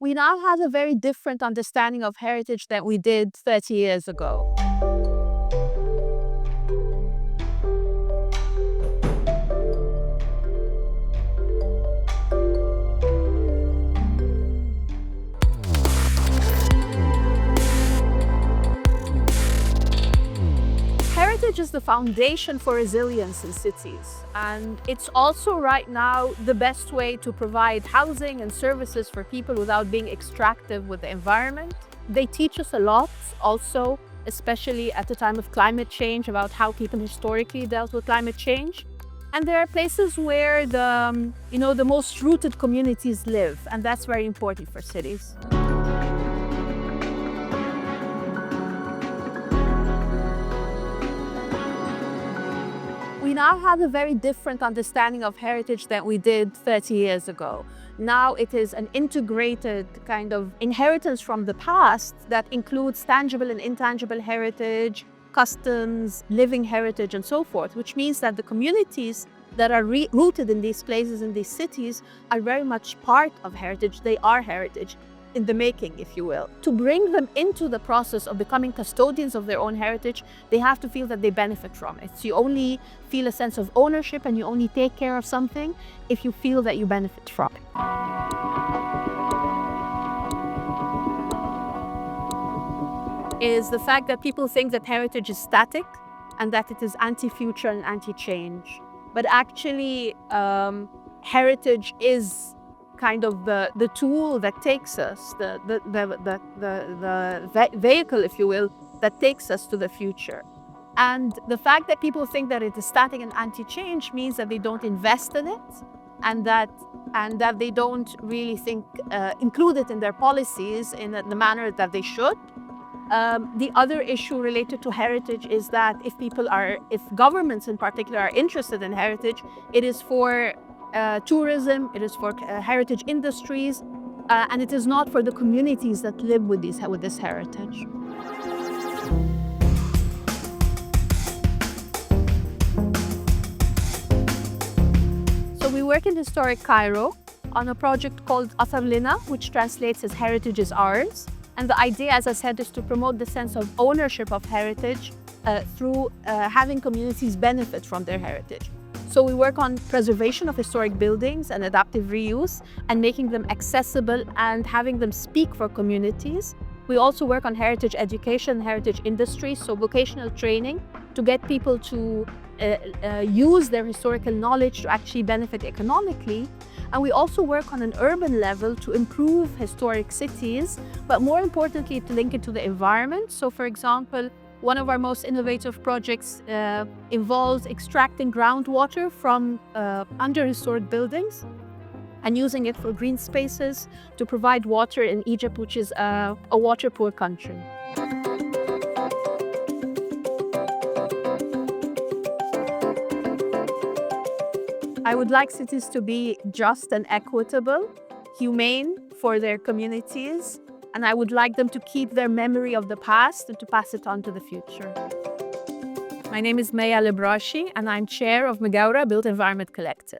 We now have a very different understanding of heritage than we did 30 years ago. Heritage is the foundation for resilience in cities, and it's also right now the best way to provide housing and services for people without being extractive with the environment. They teach us a lot also, especially at the time of climate change, about how people historically dealt with climate change. And there are places where the most rooted communities live, and that's very important for cities. We now have a very different understanding of heritage than we did 30 years ago. Now it is an integrated kind of inheritance from the past that includes tangible and intangible heritage, customs, living heritage, and so forth, which means that the communities that are rooted in these places, in these cities, are very much part of heritage. They are heritage in the making, if you will. To bring them into the process of becoming custodians of their own heritage, they have to feel that they benefit from it. So you only feel a sense of ownership and you only take care of something if you feel that you benefit from it. Is the fact that people think that heritage is static and that it is anti-future and anti-change. But actually, heritage is kind of the tool that takes us, the vehicle, if you will, that takes us to the future. And the fact that people think that it is static and anti-change means that they don't invest in it, and that they don't really think include it in their policies in the manner that they should. The other issue related to heritage is that if governments in particular are interested in heritage, it is for tourism, it is for heritage industries, and it is not for the communities that live with this heritage. So we work in historic Cairo on a project called Athar Lina, which translates as Heritage is Ours. And the idea, as I said, is to promote the sense of ownership of heritage through having communities benefit from their heritage. So we work on preservation of historic buildings and adaptive reuse and making them accessible and having them speak for communities. We also work on heritage education, heritage industries, so vocational training to get people to use their historical knowledge to actually benefit economically. And we also work on an urban level to improve historic cities, but more importantly, to link it to the environment. So for example, one of our most innovative projects involves extracting groundwater from under historic buildings and using it for green spaces to provide water in Egypt, which is a water-poor country. I would like cities to be just and equitable, humane for their communities, and I would like them to keep their memory of the past and to pass it on to the future. My name is Maya Lebrashi, and I'm chair of Megaora Built Environment Collective.